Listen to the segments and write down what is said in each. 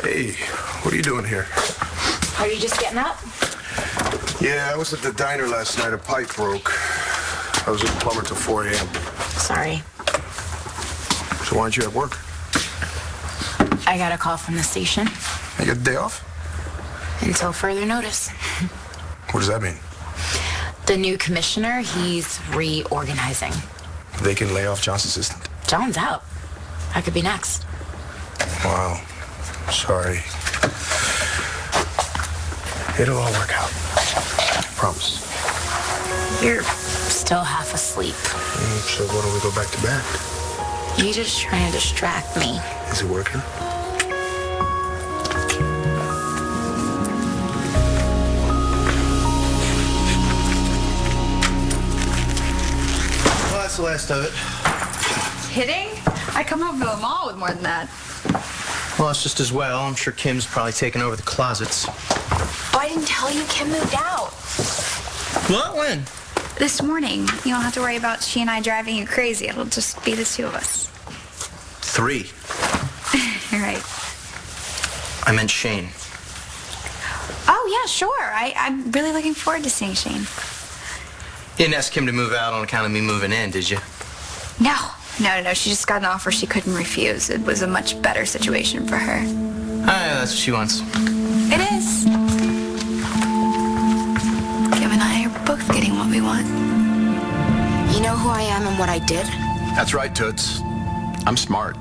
Hey, what are you doing here? Are you just getting up? Yeah, I was at the diner last night. A pipe broke. I was a plumber till 4 a.m. Sorry. So why aren't you at work? I got a call from the station. You got a day off? Until further notice. What does that mean? The new commissioner, he's reorganizing. They can lay off John's assistant? John's out. I could be next. Wow. Sorry. It'll all work out. I promise. You're still half asleep. So why don't we go back to back? You're just trying to distract me. Is it working? Well, that's the last of it. Kidding? I come home from the mall with more than that. Well, it's just as well. I'm sure Kim's probably taken over the closets. Oh, I didn't tell you Kim moved out. What? When? This morning. You don't have to worry about she and I driving you crazy. It'll just be the two of us. 3. You're right. I meant Shane. Oh, yeah, sure. I'm really looking forward to seeing Shane. You didn't ask Kim to move out on account of me moving in, did you? No. She just got an offer she couldn't refuse. It was a much better situation for her. That's what she wants. It is. Kim and I are both getting what we want. You know who I am and what I did? That's right, Toots. I'm smart.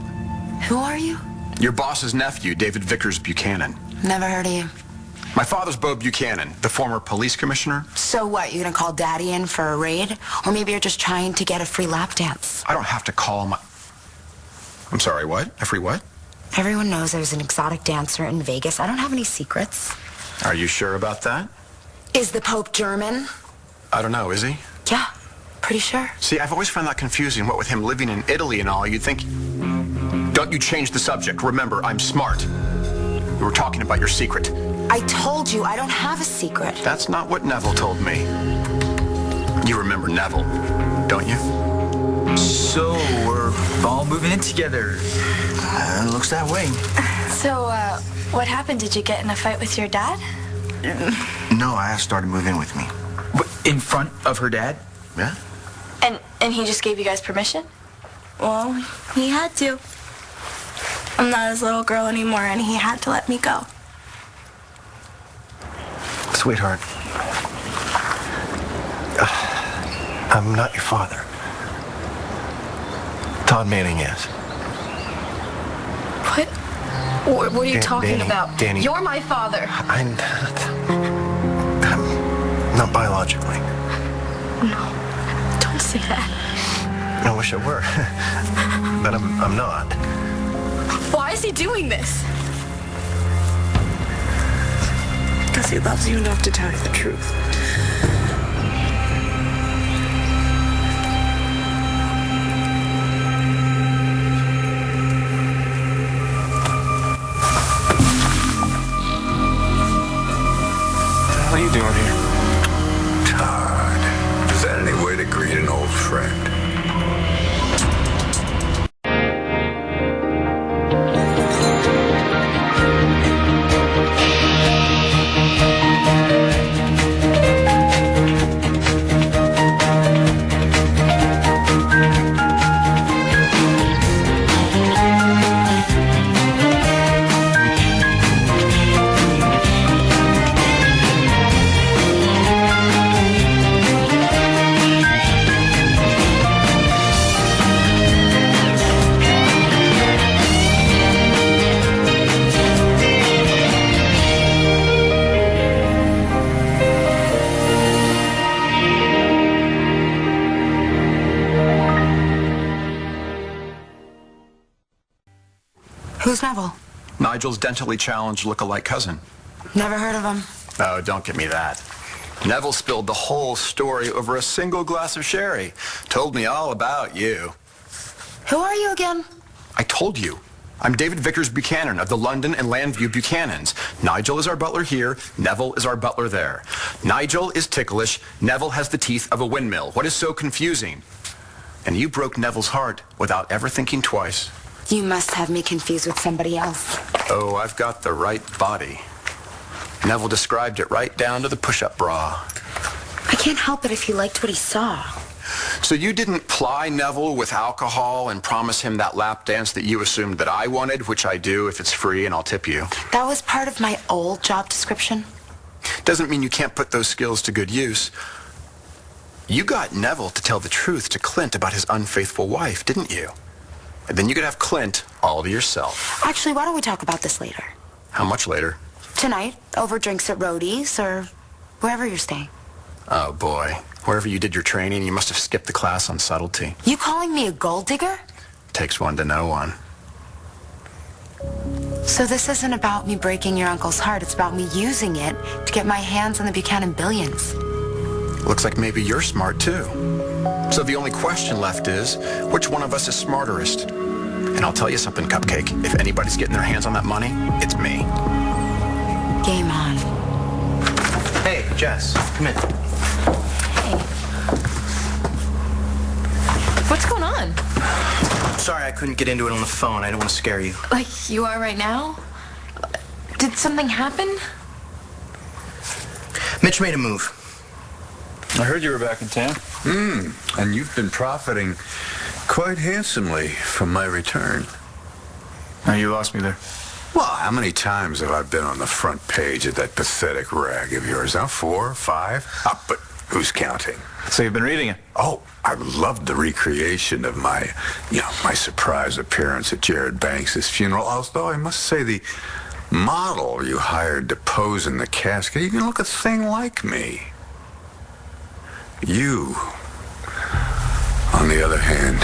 Who are you? Your boss's nephew, David Vickers Buchanan. Never heard of you. My father's Bo Buchanan, the former police commissioner. So what, you gonna call Daddy in for a raid? Or maybe you're just trying to get a free lap dance? I don't have to call him. I'm sorry, what? A free what? Everyone knows there's an exotic dancer in Vegas. I don't have any secrets. Are you sure about that? Is the Pope German? I don't know, is he? Yeah, pretty sure. See, I've always found that confusing. What with him living in Italy and all, you'd think... Don't you change the subject. Remember, I'm smart. We were talking about your secret. I told you I don't have a secret. That's not what Neville told me. You remember Neville, don't you? So, we're all moving in together. Looks that way. So, what happened? Did you get in a fight with your dad? No, I asked her to move in with me. What, in front of her dad? Yeah? And he just gave you guys permission? Well, he had to. I'm not his little girl anymore, and he had to let me go. Sweetheart, I'm not your father. Todd Manning is. What are you talking Danny, about? Danny. You're my father. I'm not biologically. No, don't say that. I wish I were, but I'm not. Why is he doing this? Because he loves you enough to tell you the truth. What are you doing here? Todd, is that any way to greet an old friend? Who's Neville? Nigel's dentally challenged look-alike cousin. Never heard of him. Oh, don't give me that. Neville spilled the whole story over a single glass of sherry. Told me all about you. Who are you again? I told you. I'm David Vickers Buchanan of the London and Landview Buchanans. Nigel is our butler here. Neville is our butler there. Nigel is ticklish. Neville has the teeth of a windmill. What is so confusing? And you broke Neville's heart without ever thinking twice. You must have me confused with somebody else. Oh, I've got the right body. Neville described it right down to the push-up bra. I can't help it if he liked what he saw. So you didn't ply Neville with alcohol and promise him that lap dance that you assumed that I wanted, which I do if it's free and I'll tip you. That was part of my old job description. Doesn't mean you can't put those skills to good use. You got Neville to tell the truth to Clint about his unfaithful wife, didn't you? And then you could have Clint all to yourself. Actually, why don't we talk about this later? How much later? Tonight, over drinks at Rhodey's or wherever you're staying. Oh, boy. Wherever you did your training, you must have skipped the class on subtlety. You calling me a gold digger? Takes one to know one. So this isn't about me breaking your uncle's heart. It's about me using it to get my hands on the Buchanan billions. Looks like maybe you're smart, too. So the only question left is, which one of us is smarterest? And I'll tell you something, Cupcake. If anybody's getting their hands on that money, it's me. Game on. Hey, Jess, come in. Hey. What's going on? Sorry I couldn't get into it on the phone. I don't want to scare you. Like you are right now? Did something happen? Mitch made a move. I heard you were back in town. And you've been profiting quite handsomely from my return. Now you lost me there. Well, how many times have I been on the front page of that pathetic rag of yours? Huh? 4, 5? But who's counting? So you've been reading it? Oh, I loved the recreation of my surprise appearance at Jared Banks' funeral. Although I must say the model you hired to pose in the casket even look a thing like me. You, on the other hand,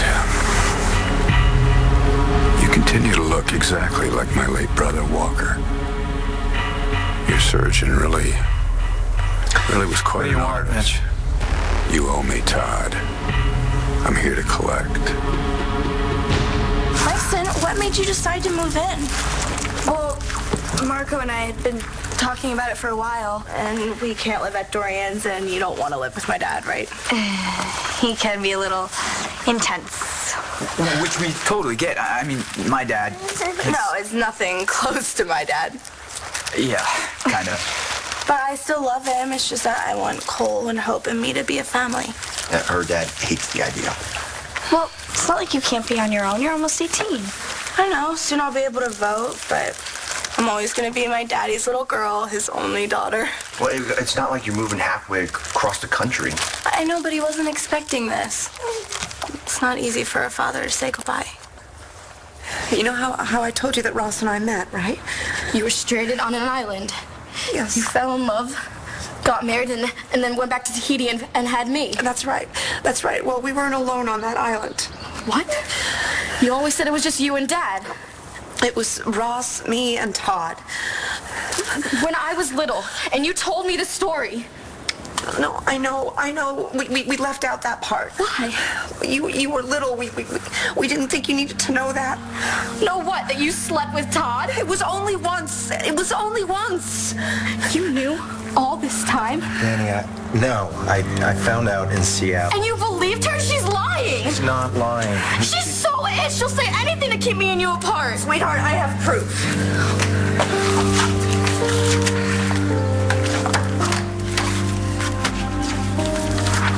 you continue to look exactly like my late brother Walker. Your surgeon really was quite an artist. You owe me, Todd. I'm here to collect. Preston, what made you decide to move in? Well, Marco and I had been talking about it for a while, and we can't live at Dorian's, and you don't want to live with my dad, right? He can be a little intense. Which we totally get. I mean, my dad... No, it's nothing close to my dad. Yeah, kind of. But I still love him. It's just that I want Cole and Hope and me to be a family. Her dad hates the idea. Well, it's not like you can't be on your own. You're almost 18. I know. Soon I'll be able to vote, but I'm always going to be my daddy's little girl, his only daughter. Well, it's not like you're moving halfway across the country. I know, but he wasn't expecting this. It's not easy for a father to say goodbye. You know how I told you that Ross and I met, right? You were stranded on an island. Yes. You fell in love, got married, and then went back to Tahiti and had me. That's right. That's right. Well, we weren't alone on that island. What? You always said it was just you and Dad. It was Ross, me, and Todd. When I was little, and you told me the story. No, I know. We left out that part. Why? You were little. We didn't think you needed to know that. Know what? That you slept with Todd? It was only once. It was only once. You knew all this time? Danny, I found out in Seattle. And you believed her? She's lying. She's not lying. She's so it. She'll say anything to keep me and you apart. Sweetheart, I have proof.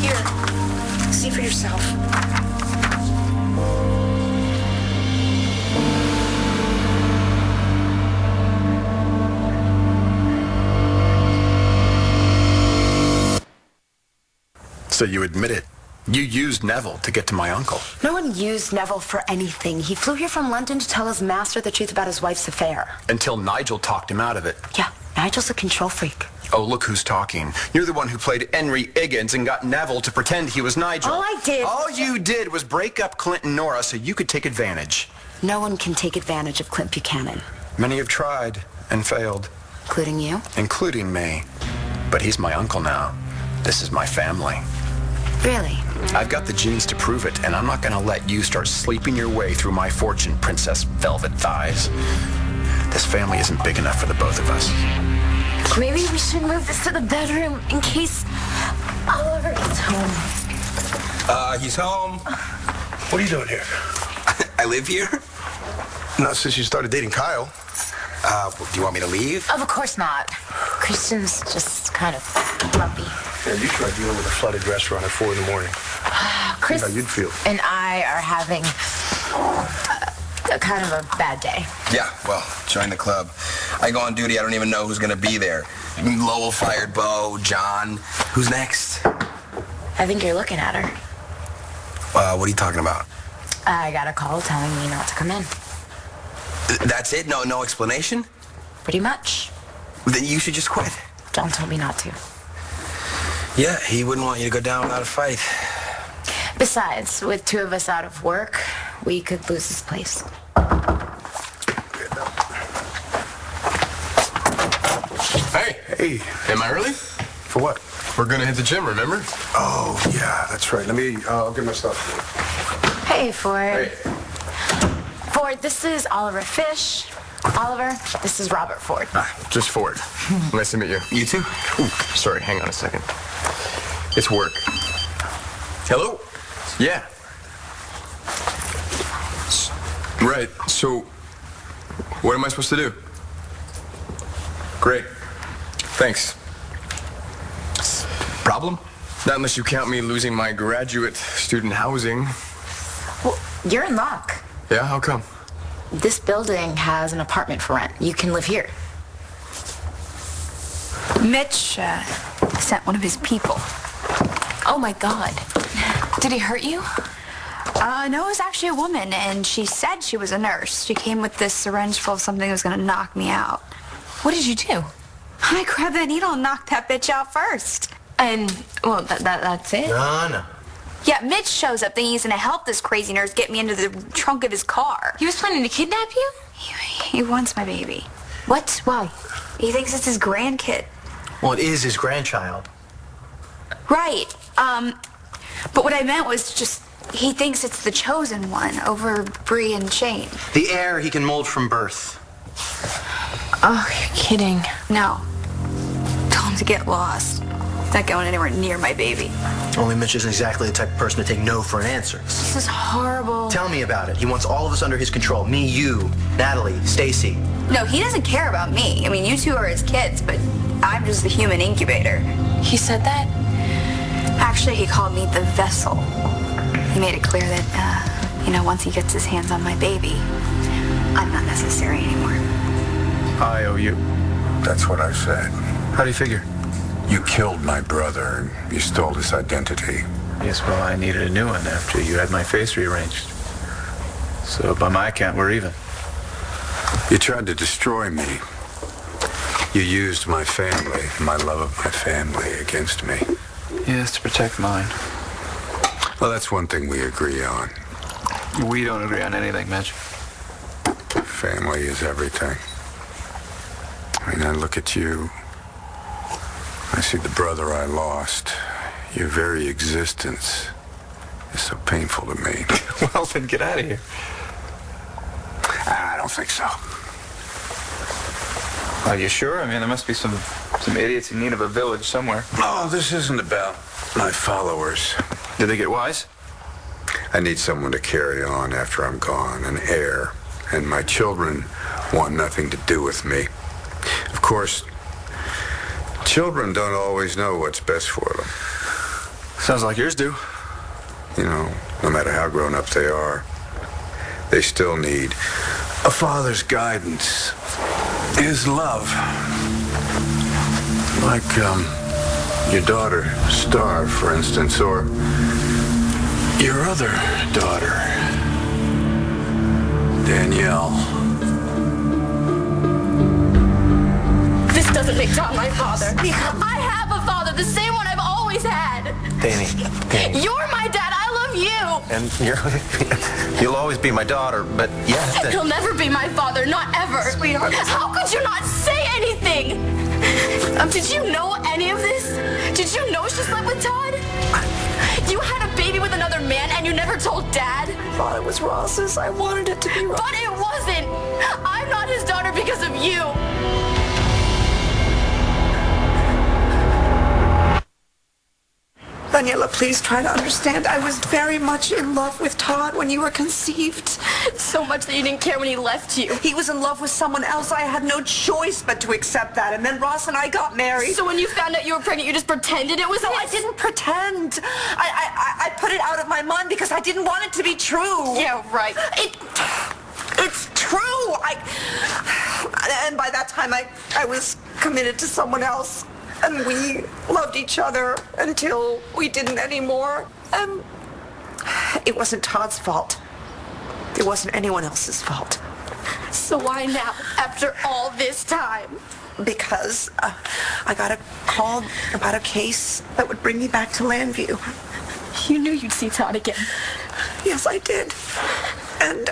Here, see for yourself. So you admit it. You used Neville to get to my uncle. No one used Neville for anything. He flew here from London to tell his master the truth about his wife's affair. Until Nigel talked him out of it. Yeah, Nigel's a control freak. Oh, look who's talking. You're the one who played Henry Higgins and got Neville to pretend he was Nigel. All you did was break up Clint and Nora so you could take advantage. No one can take advantage of Clint Buchanan. Many have tried and failed. Including you? Including me. But he's my uncle now. This is my family. Really? I've got the genes to prove it, and I'm not going to let you start sleeping your way through my fortune, Princess Velvet Thighs. This family isn't big enough for the both of us. Maybe we should move this to the bedroom in case Oliver gets home. He's home. What are you doing here? I live here? Not since you started dating Kyle. Do you want me to leave? Of course not. Christian's just kind of grumpy. Yeah, you tried dealing with a flooded restaurant at 4 in the morning. Chris How you'd feel. and I are having a kind of a bad day. Yeah, well, join the club. I go on duty, I don't even know who's gonna be there. Lowell fired Bo, John. Who's next? I think you're looking at her. What are you talking about? I got a call telling me not to come in. That's it? No explanation? Pretty much. Then you should just quit. John told me not to. Yeah, he wouldn't want you to go down without a fight. Besides, with 2 of us out of work, we could lose this place. Hey. Am I early? For what? We're gonna hit the gym, remember? Oh, yeah, that's right. I'll get my stuff. Hey, Ford. Ford, this is Oliver Fish. Oliver, this is Robert Ford. Just Ford. Nice to meet you. You too? Ooh, sorry, hang on a second. It's work. Hello? Yeah. Right, so what am I supposed to do? Great. Thanks. Problem? Not unless you count me losing my graduate student housing. Well, you're in luck. Yeah, how come? This building has an apartment for rent. You can live here. Mitch sent one of his people. Oh my God. Did he hurt you? No, it was actually a woman, and she said she was a nurse. She came with this syringe full of something that was gonna knock me out. What did you do? I grabbed that needle and knocked that bitch out first. And, well, that's it? No. Yeah, Mitch shows up thinking he's gonna help this crazy nurse get me into the trunk of his car. He was planning to kidnap you? He wants my baby. What? Why? He thinks it's his grandkid. Well, it is his grandchild. Right. But what I meant was just he thinks it's the chosen one over Bree and Shane. The heir he can mold from birth. Oh, you're kidding. No. Tell him to get lost. Not going anywhere near my baby. Only Mitch isn't exactly the type of person to take no for an answer. This is horrible. Tell me about it. He wants all of us under his control. Me, you, Natalie, Stacy. No, he doesn't care about me. I mean, you two are his kids, but I'm just the human incubator. He said that? Actually, he called me the vessel. He made it clear that, once he gets his hands on my baby, I'm not necessary anymore. I owe you. That's what I said. How do you figure? You killed my brother and you stole his identity. Yes, well, I needed a new one after you had my face rearranged. So by my account, we're even. You tried to destroy me. You used my family, my love of my family, against me. Yes, to protect mine. Well, that's one thing we agree on. We don't agree on anything, Mitch. Family is everything. I mean, I look at you. I see the brother I lost. Your very existence is so painful to me. Well, then get out of here. I don't think so. Are you sure? I mean, there must be some idiots in need of a village somewhere. No, this isn't about my followers. Did they get wise? I need someone to carry on after I'm gone, an heir. And my children want nothing to do with me. Of course, children don't always know what's best for them. Sounds like yours do. No matter how grown up they are, they still need a father's guidance, his love. Like, your daughter, Star, for instance, or your other daughter, Danielle. This doesn't make Tom my father. I have a father, the same one I've always had. Danny. You're my dad. I love you. And you'll always be my daughter, but yeah. He'll never be my father, not ever. Sweetheart. How could you not say anything? Did you know any of this? Did you know she slept with Todd? You had a baby with another man and you never told Dad? I thought it was Ross's. I wanted it to be Ross. But it wasn't. I'm not his daughter because of you. Daniela, please try to understand. I was very much in love with Todd when you were conceived. So much that you didn't care when he left you. He was in love with someone else. I had no choice but to accept that. And then Ross and I got married. So when you found out you were pregnant, you just pretended it was No, I didn't pretend. I put it out of my mind because I didn't want it to be true. Yeah, right. It's true. And by that time, I was committed to someone else. And we loved each other until we didn't anymore. And it wasn't Todd's fault. It wasn't anyone else's fault. So why now, after all this time? Because I got a call about a case that would bring me back to Landview. You knew you'd see Todd again. Yes, I did. And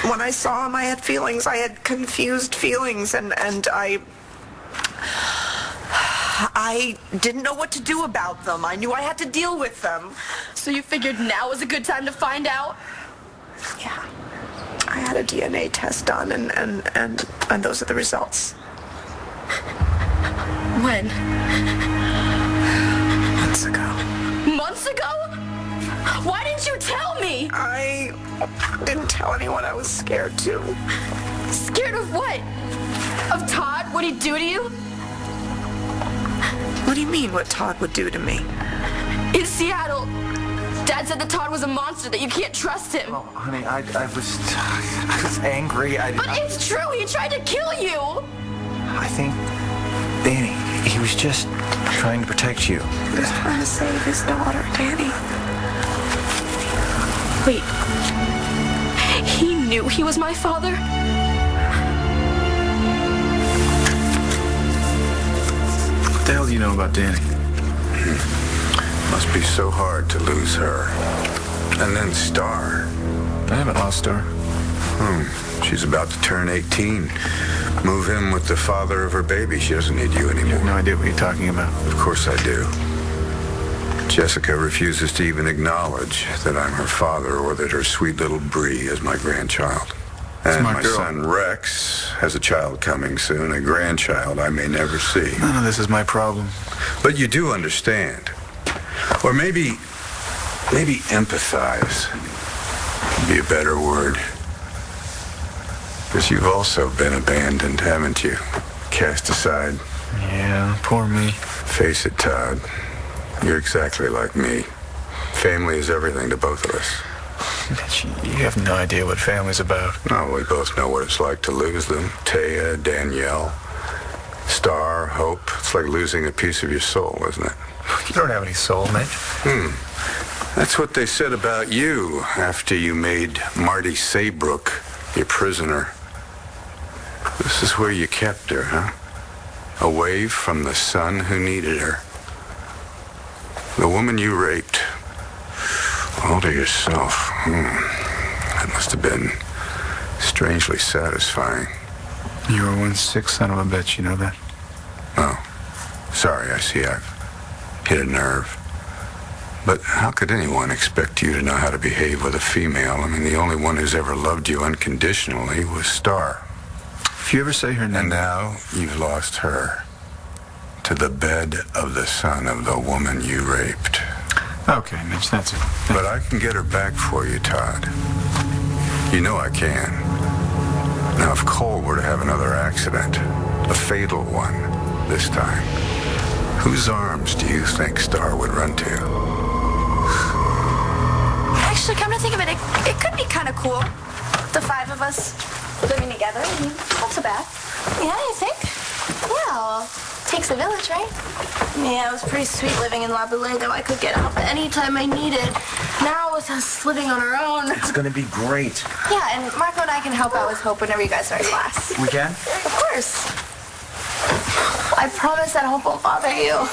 when I saw him, I had feelings. I had confused feelings, and I didn't know what to do about them. I knew I had to deal with them. So you figured now was a good time to find out? Yeah. I had a DNA test done, and those are the results. When? Months ago. Months ago? Why didn't you tell me? I didn't tell anyone. I was scared too. Scared of what? Of Todd? What'd he do to you? What do you mean, what Todd would do to me? In Seattle, Dad said that Todd was a monster, that you can't trust him. Oh, honey, I was angry. But it's true, he tried to kill you. I think, Danny, he was just trying to protect you. He was trying to save his daughter, Danny. Wait, he knew he was my father? What the hell do you know about Danny? Must be so hard to lose her. And then Star. I haven't lost Star. She's about to turn 18. Move in with the father of her baby. She doesn't need you anymore. You have no idea what you're talking about. Of course I do. Jessica refuses to even acknowledge that I'm her father or that her sweet little Bree is my grandchild. And Smart my girl. son Rex has a child coming soon, a grandchild I may never see. None of this is my problem. But you do understand. Or maybe empathize would be a better word. Because you've also been abandoned, haven't you? Cast aside. Yeah, poor me. Face it, Todd. You're exactly like me. Family is everything to both of us. You have no idea what family's about. No, we both know what it's like to lose them. Taya, Danielle, Star, Hope. It's like losing a piece of your soul, isn't it? You don't have any soul, Mitch. That's what they said about you after you made Marty Saybrook your prisoner. This is where you kept her, huh? Away from the son who needed her. The woman you raped. All to yourself. That must have been strangely satisfying. You were one sick son of a bitch, you know that? Oh, sorry, I see I've hit a nerve. But how could anyone expect you to know how to behave with a female? I mean, the only one who's ever loved you unconditionally was Star. If you ever say her name... And now you've lost her to the bed of the son of the woman you raped. Okay, Mitch, that's it. But I can get her back for you, Todd. You know I can. Now, if Cole were to have another accident, a fatal one this time, whose arms do you think Star would run to? Actually, come to think of it, it could be kind of cool. The five of us living together. Not so bad. Yeah, you think? Well, takes a village, right? Yeah, it was pretty sweet living in La Boulay, though I could get out anytime I needed. Now with us living on our own. It's gonna be great. Yeah, and Marco and I can help out with Hope whenever you guys start class. We can? Of course. I promise that Hope won't bother you. Oh,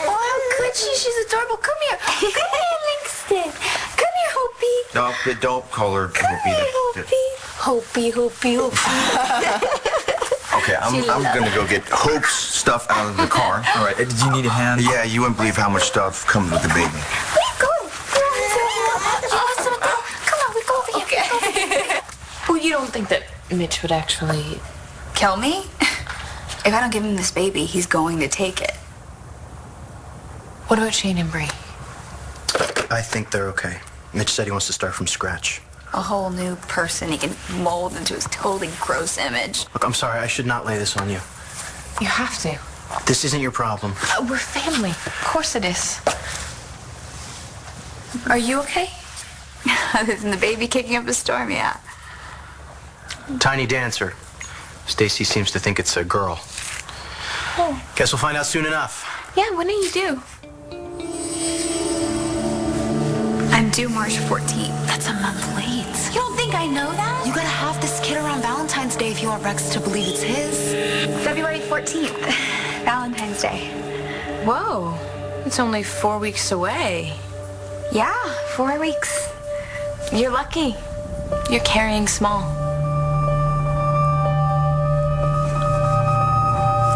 how could she? She's adorable. Come here. Come here, Langston. Come here, Hoopie. No, don't call her Come here, Hoopie. Hoopie, Hoopie, Hoopie. Okay, I'm gonna go get Hope's stuff out of the car. All right, did you need a hand? Yeah, you wouldn't believe how much stuff comes with the baby. Where are you going? Come on, we go over here. Okay. Well, you don't think that Mitch would actually... Kill me? If I don't give him this baby, he's going to take it. What about Shane and Bree? I think they're okay. Mitch said he wants to start from scratch. A whole new person he can mold into his totally gross image. Look, I'm sorry. I should not lay this on you. You have to. This isn't your problem. We're family. Of course it is. Are you okay? Other than the baby kicking up a storm, yeah. Tiny dancer. Stacy seems to think it's a girl. Oh. Guess we'll find out soon enough. Yeah, when do you do? I'm due March 14th. That's a month late. You don't think I know that? You gotta have this kid around Valentine's Day if you want Rex to believe it's his. February 14th. Valentine's Day. Whoa. It's only 4 weeks away. Yeah, 4 weeks. You're lucky. You're carrying small.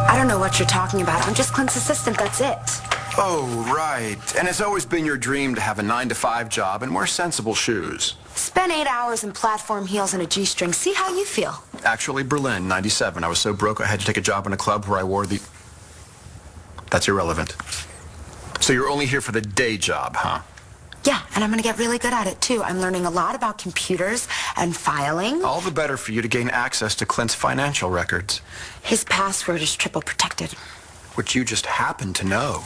I don't know what you're talking about. I'm just Clint's assistant, that's it. Oh, right. And it's always been your dream to have a 9-to-5 job and wear sensible shoes. Spend 8 hours in platform heels and a G-string. See how you feel. Actually, Berlin, 97. I was so broke I had to take a job in a club where I wore the... That's irrelevant. So you're only here for the day job, huh? Yeah, and I'm gonna get really good at it, too. I'm learning a lot about computers and filing. All the better for you to gain access to Clint's financial records. His password is triple protected. Which you just happen to know.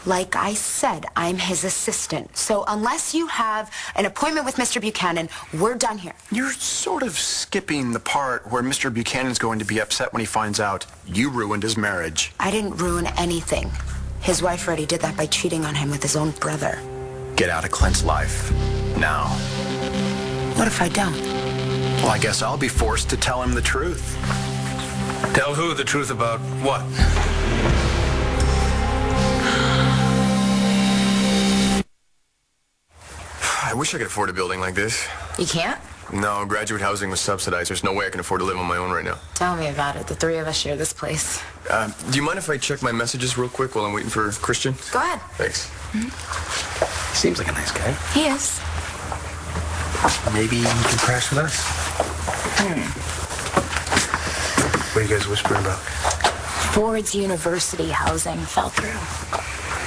Like I said, I'm his assistant. So unless you have an appointment with Mr. Buchanan, we're done here. You're sort of skipping the part where Mr. Buchanan's going to be upset when he finds out you ruined his marriage. I didn't ruin anything. His wife already did that by cheating on him with his own brother. Get out of Clint's life. Now. What if I don't? Well, I guess I'll be forced to tell him the truth. Tell who the truth about what? I wish I could afford a building like this. You can't? No, graduate housing was subsidized. There's no way I can afford to live on my own right now. Tell me about it. The three of us share this place. Do you mind if I check my messages real quick while I'm waiting for Christian? Go ahead. Thanks. He seems like a nice guy. He is. Maybe he can crash with us. What are you guys whispering about? Ford's university housing fell through.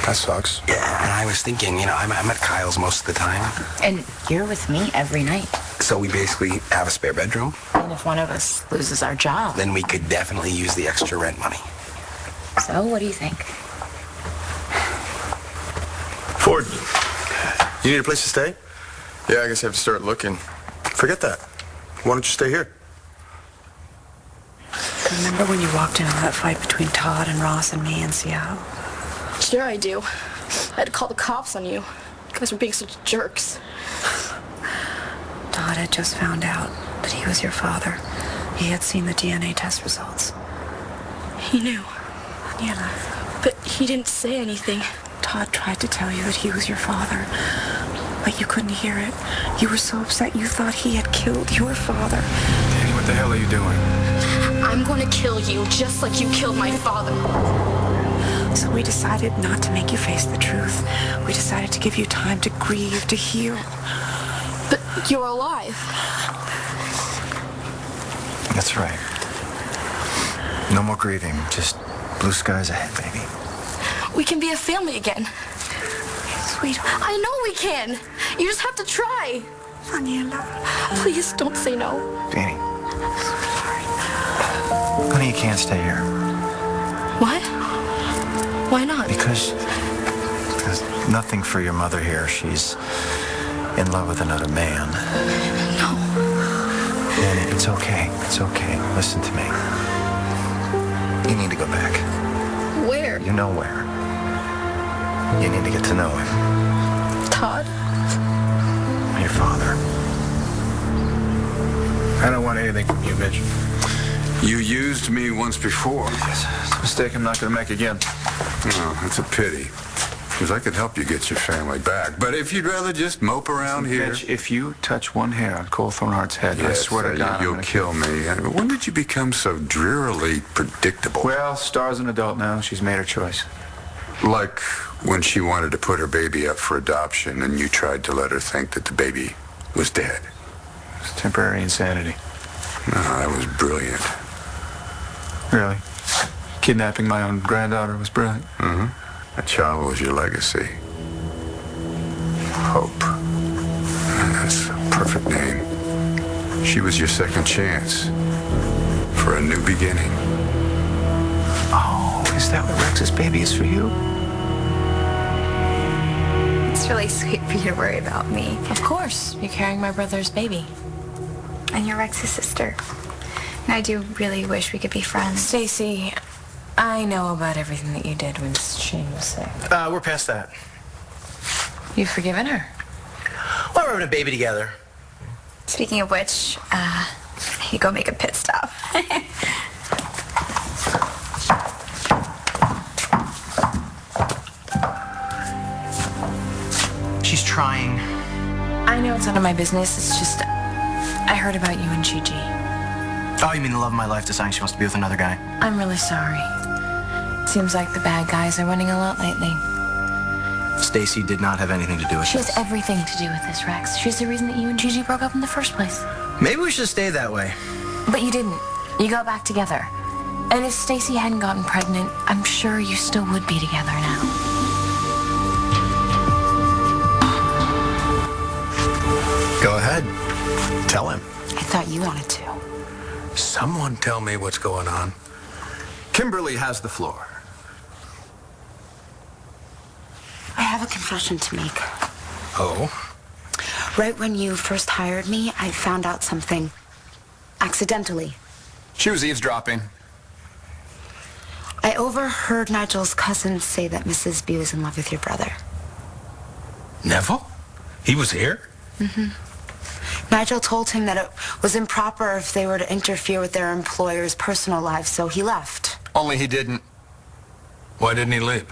That sucks. Yeah, and I was thinking, I'm at Kyle's most of the time. And you're with me every night. So we basically have a spare bedroom. And if one of us loses our job, then we could definitely use the extra rent money. So what do you think? Ford, you need a place to stay? Yeah, I guess I have to start looking. Forget that. Why don't you stay here? Remember when you walked into that fight between Todd and Ross and me in Seattle? Sure I do. I had to call the cops on you. You guys were being such jerks. Todd had just found out that he was your father. He had seen the DNA test results. He knew. Yeah. But he didn't say anything. Todd tried to tell you that he was your father, but you couldn't hear it. You were so upset you thought he had killed your father. Danny, what the hell are you doing? I'm going to kill you just like you killed my father. So we decided not to make you face the truth. We decided to give you time to grieve, to heal. But you're alive. That's right. No more grieving. Just blue skies ahead, baby. We can be a family again. Sweetheart. I know we can. You just have to try. Daniela. Please don't say no. Danny. Honey, you can't stay here. What? Why not? Because there's nothing for your mother here. She's in love with another man. No. Danny, it's okay. It's okay. Listen to me. You need to go back. Where? You know where. You need to get to know him. Todd? Your father. I don't want anything from you, Mitch. You used me once before. Yes, it's a mistake I'm not going to make again. Oh, that's a pity. Because I could help you get your family back. But if you'd rather just mope around here... Mitch, if you touch one hair on Cole Thornhart's head, I swear to God, you'll kill me. When did you become so drearily predictable? Well, Star's an adult now. She's made her choice. Like when she wanted to put her baby up for adoption and you tried to let her think that the baby was dead. It's temporary insanity. No, that was brilliant. Really? Kidnapping my own granddaughter was brilliant. Mm-hmm. That child was your legacy. Hope. perfect name. She was your second chance for a new beginning. Oh, is that what Rex's baby is for you? It's really sweet for you to worry about me. Of course. You're carrying my brother's baby. And you're Rex's sister. And I do really wish we could be friends. Stacy, I know about everything that you did when Shane was sick. We're past that. You've forgiven her? Well, we're having a baby together. Speaking of which, you go make a pit stop. She's trying. I know it's none of my business. It's just, I heard about you and Gigi. Oh, you mean the love of my life deciding she wants to be with another guy? I'm really sorry. It seems like the bad guys are winning a lot lately. Stacy did not have anything to do with She this. has everything to do with this, Rex. She's the reason that you and Gigi broke up in the first place. Maybe we should stay that way. But you didn't. You got back together. And if Stacy hadn't gotten pregnant, I'm sure you still would be together now. Go ahead. Tell him. I thought you wanted to. Someone tell me what's going on. Kimberly has the floor. I have a confession to make. Oh? Right when you first hired me, I found out something. Accidentally. She was eavesdropping. I overheard Nigel's cousin say that Mrs. B was in love with your brother. Neville? He was here? Mm-hmm. Nigel told him that it was improper if they were to interfere with their employer's personal lives, so he left. Only he didn't. Why didn't he leave?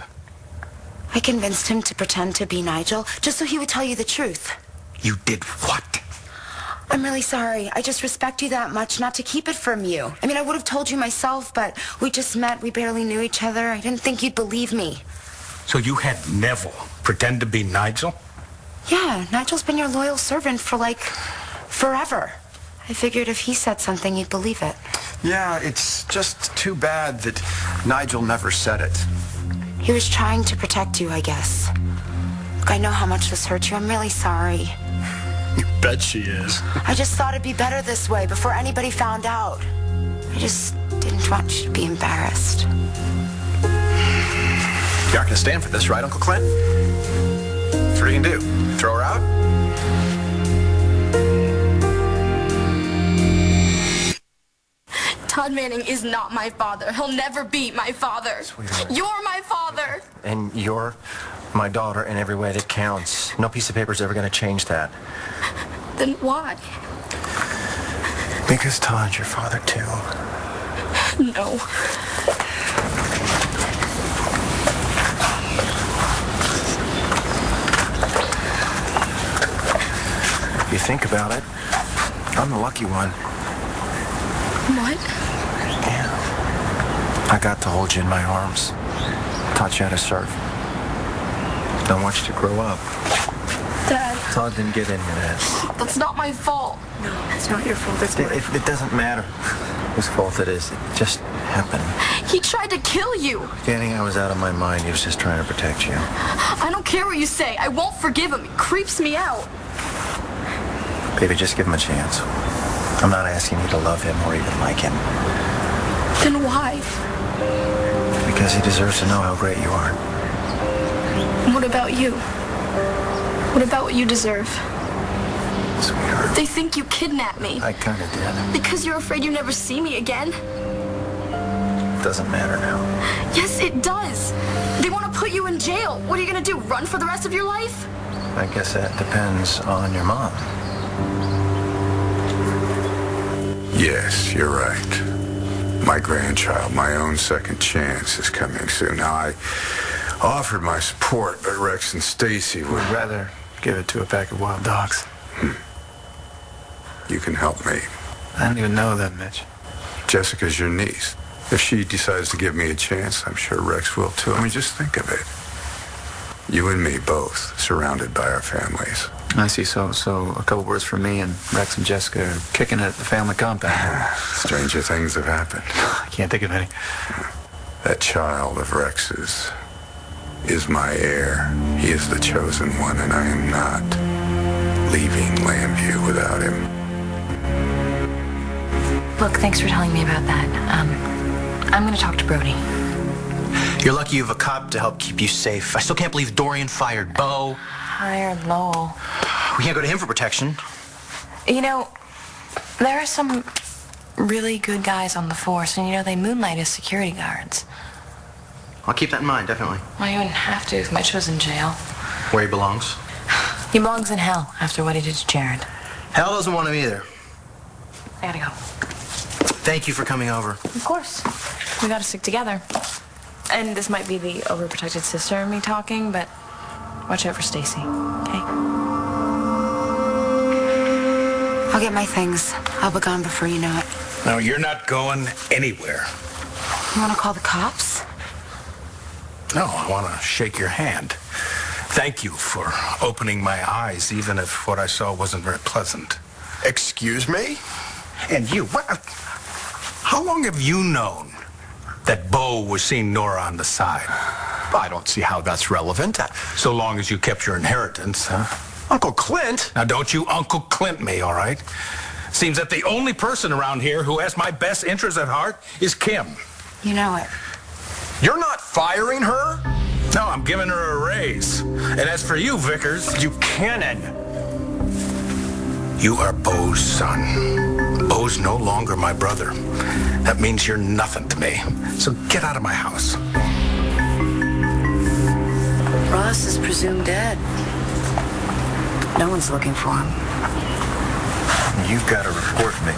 I convinced him to pretend to be Nigel, just so he would tell you the truth. You did what? I'm really sorry. I just respect you that much not to keep it from you. I mean, I would have told you myself, but we just met. We barely knew each other. I didn't think you'd believe me. So you had Neville pretend to be Nigel? Yeah, Nigel's been your loyal servant for, like, forever. I figured if he said something, you'd believe it. Yeah, it's just too bad that Nigel never said it. He was trying to protect you, I guess. Look, I know how much this hurt you. I'm really sorry. You bet she is. I just thought it'd be better this way before anybody found out. I just didn't want you to be embarrassed. You aren't gonna stand for this, right, Uncle Clint? So what are you gonna do? Throw her out? Todd Manning is not my father. He'll never be my father. Sweetheart. You're my father. And you're my daughter in every way that counts. No piece of paper's ever going to change that. Then why? Because Todd's your father, too. No. If you think about it, I'm the lucky one. What? I got to hold you in my arms. Taught you how to surf. Don't want you to grow up. Dad. Todd didn't get into that. That's not my fault. No, it's not your fault. It's mine. It doesn't matter whose fault it is. It just happened. He tried to kill you. Danny, I was out of my mind. He was just trying to protect you. I don't care what you say. I won't forgive him. It creeps me out. Baby, just give him a chance. I'm not asking you to love him or even like him. Then why? Because he deserves to know how great you are. And what about you? What about what you deserve? Sweetheart. They think you kidnapped me. I kind of did. Because you're afraid you never see me again? Doesn't matter now. Yes, it does. They want to put you in jail. What are you going to do, run for the rest of your life? I guess that depends on your mom. Yes, you're right. My grandchild, my own second chance, is coming soon. Now, I offered my support, but Rex and Stacy would rather give it to a pack of wild dogs. You can help me. I don't even know them, Mitch. Jessica's your niece. If she decides to give me a chance, I'm sure Rex will too. I mean, just think of it. You and me both, surrounded by our families. I see. So a couple words from me and Rex and Jessica are kicking it at the family compound. Stranger things have happened. I can't think of any. That child of Rex's is my heir. He is the chosen one, and I am not. leaving Lambview without him. Look, thanks for telling me about that. I'm gonna talk to Brody. You're lucky you have a cop to help keep you safe. I still can't believe Dorian fired Bo. Hired Lowell. We can't go to him for protection. You know, there are some really good guys on the force, and you know, they moonlight as security guards. I'll keep that in mind, definitely. Well, you wouldn't have to if Mitch was in jail. Where he belongs. He belongs in hell after what he did to Jared. Hell doesn't want him either. I gotta go. Thank you for coming over. Of course. We gotta stick together. And this might be the overprotected sister in me talking, but watch out for Stacy, okay? I'll get my things. I'll be gone before you know it. No, you're not going anywhere. You want to call the cops? No, I want to shake your hand. Thank you for opening my eyes, even if what I saw wasn't very pleasant. Excuse me? And you, how long have you known that Bo was seeing Nora on the side? I don't see how that's relevant. So long as you kept your inheritance, huh? Uncle Clint? Now, don't you Uncle Clint me, all right? Seems that the only person around here who has my best interests at heart is Kim. You know it. You're not firing her? No, I'm giving her a raise. And as for you, Vickers... Buchanan. You are Bo's son. Bo's no longer my brother. That means you're nothing to me. So get out of my house. Ross is presumed dead. No one's looking for him. You've got to report me.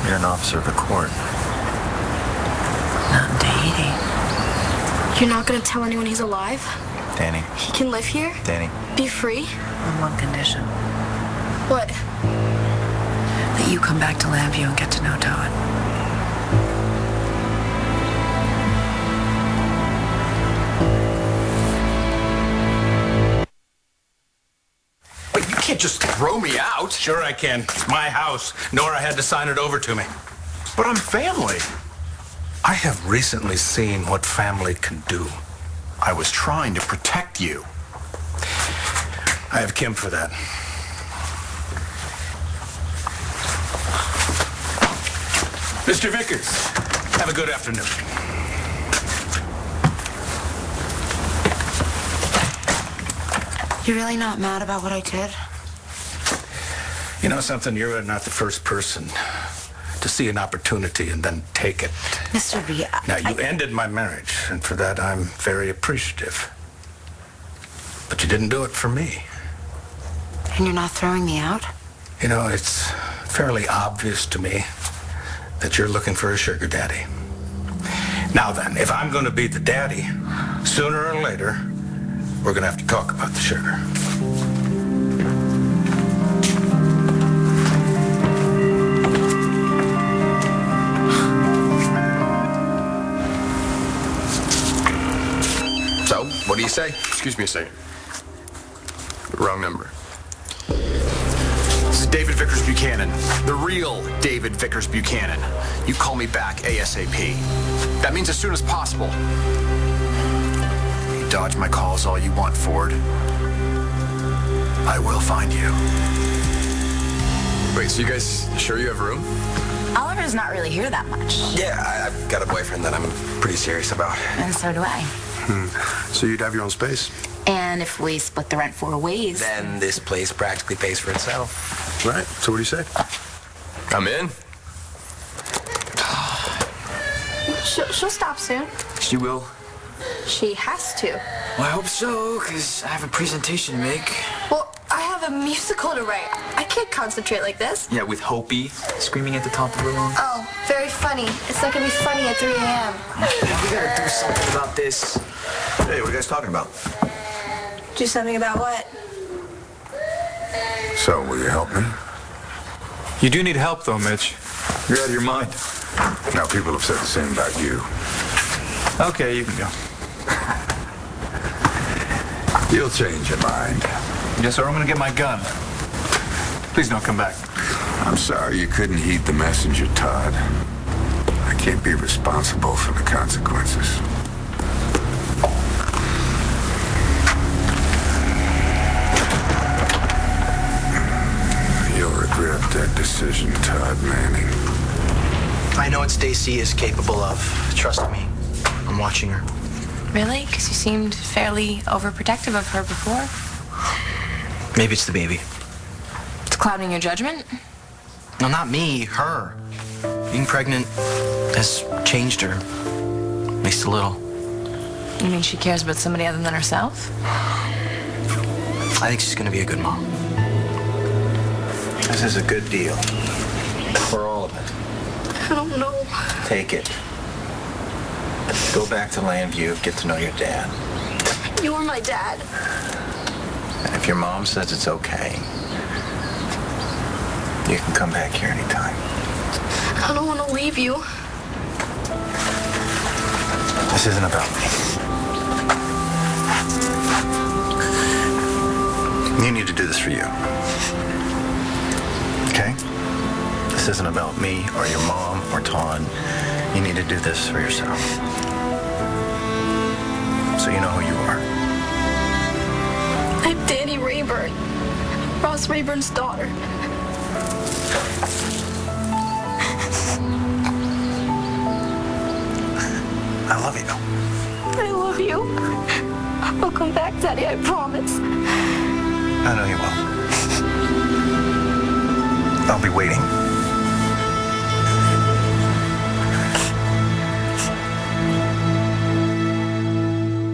You're an officer of the court. Not dating. You're not gonna tell anyone he's alive? Danny. He can live here? Danny. Be free? On one condition. What? That you come back to Lambview and get to know Todd. But you can't just throw me out. Sure I can. It's my house. Nora had to sign it over to me. But I'm family. I have recently seen what family can do. I was trying to protect you. I have Kim for that. Mr. Vickers, have a good afternoon. You're really not mad about what I did? You know something? You're not the first person to see an opportunity and then take it. Mr. B, Now, you ended my marriage, and for that I'm very appreciative. But you didn't do it for me. And you're not throwing me out? You know, it's fairly obvious to me that you're looking for a sugar daddy. Now then, if I'm going to be the daddy, sooner or later, we're going to have to talk about the sugar. So, what do you say? Excuse me a second. Wrong number. This is David Vickers Buchanan. The real David Vickers Buchanan. You call me back ASAP. That means as soon as possible. You dodge my calls all you want, Ford. I will find you. Wait, so you guys sure you have room? Oliver's not really here that much. Yeah, I've got a boyfriend that I'm pretty serious about. And so do I. So you'd have your own space? And if we split the rent 4 ways... Then this place practically pays for itself. Right. So what do you say? I'm in. She'll stop soon. She will. She has to. Well, I hope so, because I have a presentation to make. Well, I have a musical to write. I can't concentrate like this. Yeah, with Hopi screaming at the top of her lungs. Oh, very funny. It's not gonna be funny at 3 a.m. We gotta do something about this. Hey, what are you guys talking about? Do something about what? So, will you help me? You do need help, though, Mitch. You're out of your mind. Now, people have said the same about you. Okay, you can go. You'll change your mind. Yes, sir. I'm gonna get my gun. Please don't come back. I'm sorry you couldn't heed the messenger, Todd. I can't be responsible for the consequences. decision, Todd Manning. I know what Stacy is capable of. Trust me. I'm watching her. Really? Because you seemed fairly overprotective of her before. Maybe it's the baby. It's clouding your judgment? No, not me. Her. Being pregnant has changed her. At least a little. You mean she cares about somebody other than herself? I think she's gonna be a good mom. This is a good deal. For all of it. I don't know. Take it. Go back to Landview, get to know your dad. You were my dad. And if your mom says it's okay, you can come back here anytime. I don't want to leave you. This isn't about me. You need to do this for you. Okay? This isn't about me or your mom or Todd. You need to do this for yourself. So you know who you are. I'm Danny Rayburn. Ross Rayburn's daughter. I love you. I love you. I'll come back, Daddy, I promise. I know you will. I'll be waiting.